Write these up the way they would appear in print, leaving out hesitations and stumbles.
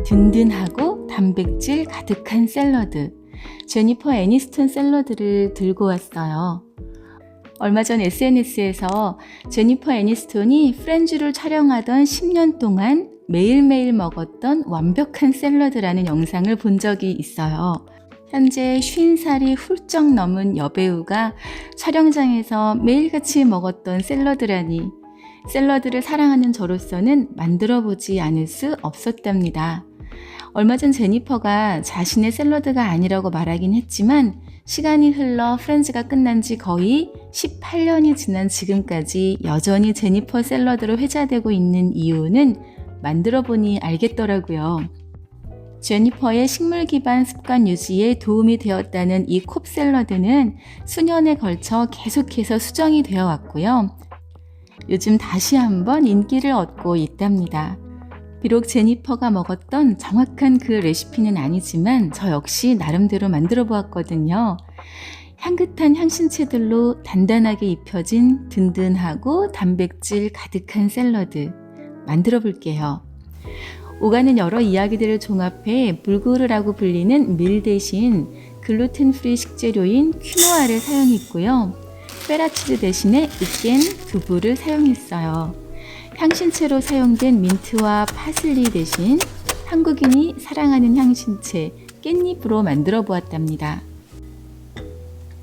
든든하고 단백질 가득한 샐러드, 제니퍼 애니스톤 샐러드를 들고 왔어요. 얼마 전 SNS에서 제니퍼 애니스톤이 프렌즈를 촬영하던 10년 동안 매일매일 먹었던 완벽한 샐러드라는 영상을 본 적이 있어요. 현재 50살이 훌쩍 넘은 여배우가 촬영장에서 매일같이 먹었던 샐러드라니, 샐러드를 사랑하는 저로서는 만들어보지 않을 수 없었답니다. 얼마 전 제니퍼가 자신의 샐러드가 아니라고 말하긴 했지만 시간이 흘러 프렌즈가 끝난 지 거의 18년이 지난 지금까지 여전히 제니퍼 샐러드로 회자되고 있는 이유는 만들어보니 알겠더라고요. 제니퍼의 식물 기반 습관 유지에 도움이 되었다는 이 콥 샐러드는 수년에 걸쳐 계속해서 수정이 되어 왔고요. 요즘 다시 한번 인기를 얻고 있답니다. 비록 제니퍼가 먹었던 정확한 그 레시피는 아니지만 저 역시 나름대로 만들어 보았거든요. 향긋한 향신채들로 단단하게 입혀진 든든하고 단백질 가득한 샐러드 만들어 볼게요. 오가는 여러 이야기들을 종합해 불구르라고 불리는 밀 대신 글루텐 프리 식재료인 퀴노아를 사용했고요. 페라치즈 대신에 으깬 두부를 사용했어요. 향신채로 사용된 민트와 파슬리 대신 한국인이 사랑하는 향신채 깻잎으로 만들어 보았답니다.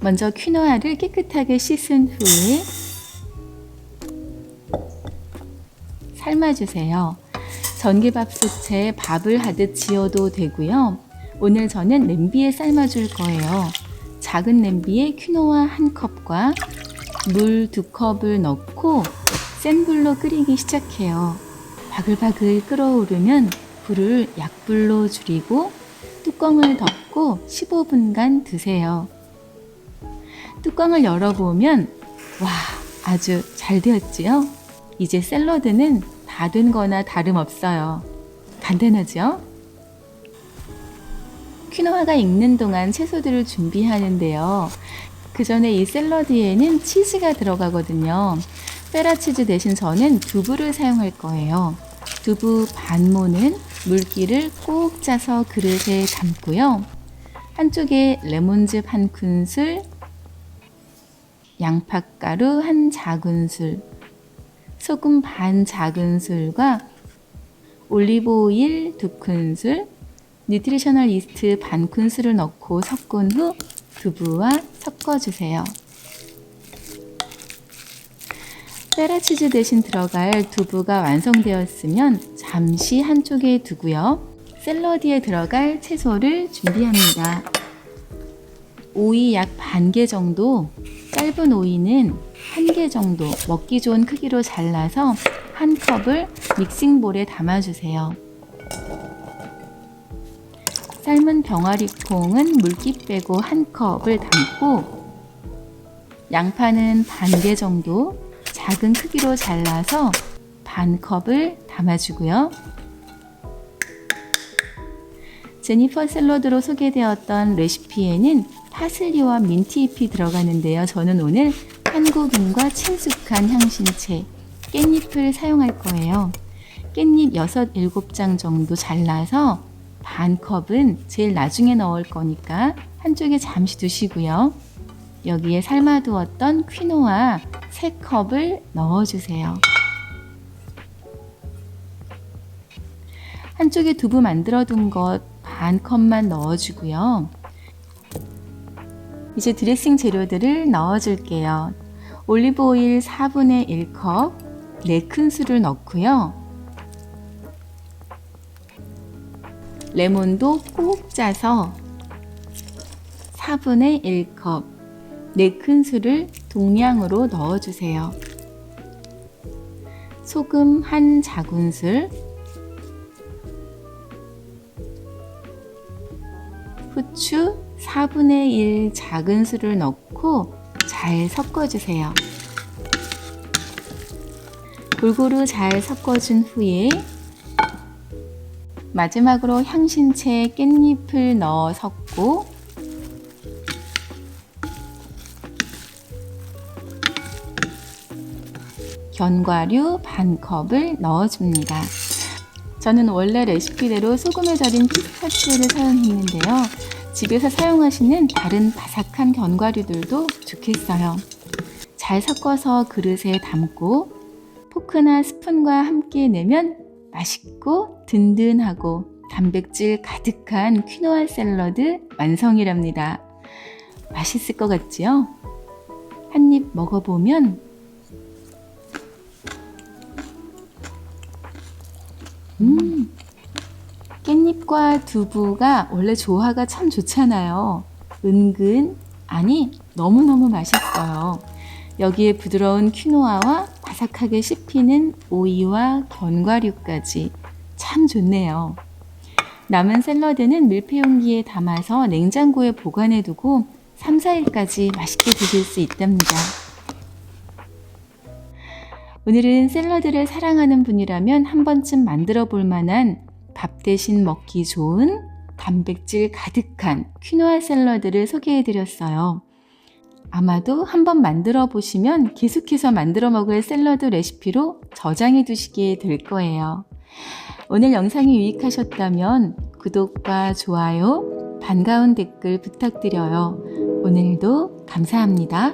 먼저 퀴노아를 깨끗하게 씻은 후에 삶아주세요. 전기밥솥에 밥을 하듯 지어도 되고요. 오늘 저는 냄비에 삶아줄 거예요. 작은 냄비에 퀴노아 1컵과 물 2컵을 넣고 센 불로 끓이기 시작해요. 바글바글 끓어오르면 불을 약불로 줄이고 뚜껑을 덮고 15분간 두세요. 뚜껑을 열어보면 와, 아주 잘 되었지요? 이제 샐러드는 다 된 거나 다름없어요. 간단하죠? 퀴노아가 익는 동안 채소들을 준비하는데요. 그 전에 이 샐러드에는 치즈가 들어가거든요. 페라치즈 대신 저는 두부를 사용할 거예요. 두부 반모는 물기를 꼭 짜서 그릇에 담고요. 한쪽에 레몬즙 1큰술, 양파가루 1작은술, 소금 반 작은술과 올리브오일 2큰술, 뉴트리셔널 이스트 반 큰술을 넣고 섞은 후 두부와 섞어주세요. 페라치즈 대신 들어갈 두부가 완성되었으면 잠시 한쪽에 두고요. 샐러드에 들어갈 채소를 준비합니다. 오이 약 반 개 정도, 짧은 오이는 1개 정도 먹기 좋은 크기로 잘라서 1컵을 믹싱볼에 담아주세요. 삶은 병아리콩은 물기 빼고 1컵을 담고 양파는 반 개 정도 작은 크기로 잘라서 반 컵을 담아주고요. 제니퍼 샐러드로 소개되었던 레시피에는 파슬리와 민트잎이 들어가는데요. 저는 오늘 한국인과 친숙한 향신채 깻잎을 사용할 거예요. 깻잎 6, 7장 정도 잘라서 반 컵은 제일 나중에 넣을 거니까 한쪽에 잠시 두시고요. 여기에 삶아두었던 퀴노아 3컵을 넣어주세요. 한쪽에 두부 만들어둔 것 반 컵만 넣어주고요. 이제 드레싱 재료들을 넣어줄게요. 올리브오일 4분의 1컵, 4큰술을 넣고요. 레몬도 꼭 짜서 4분의 1컵, 4큰술을 동량으로 넣어주세요. 소금 1작은술, 후추 4분의 1 작은술을 넣고 잘 섞어주세요. 골고루 잘 섞어준 후에 마지막으로 향신채 깻잎을 넣어 섞고 견과류 반 컵을 넣어줍니다. 저는 원래 레시피대로 소금에 절인 피스타치오를 사용했는데요. 집에서 사용하시는 다른 바삭한 견과류들도 좋겠어요. 잘 섞어서 그릇에 담고 포크나 스푼과 함께 내면 맛있고 든든하고 단백질 가득한 퀴노아 샐러드 완성이랍니다. 맛있을 것 같지요? 한 입 먹어보면 깻잎과 두부가 원래 조화가 참 좋잖아요. 아니 너무너무 맛있어요. 여기에 부드러운 퀴노아와 바삭하게 씹히는 오이와 견과류까지 참 좋네요. 남은 샐러드는 밀폐용기에 담아서 냉장고에 보관해두고 3, 4일까지 맛있게 드실 수 있답니다. 오늘은 샐러드를 사랑하는 분이라면 한 번쯤 만들어 볼 만한 밥 대신 먹기 좋은 단백질 가득한 퀴노아 샐러드를 소개해 드렸어요. 아마도 한번 만들어 보시면 계속해서 만들어 먹을 샐러드 레시피로 저장해 두시게 될 거예요. 오늘 영상이 유익하셨다면 구독과 좋아요, 반가운 댓글 부탁드려요. 오늘도 감사합니다.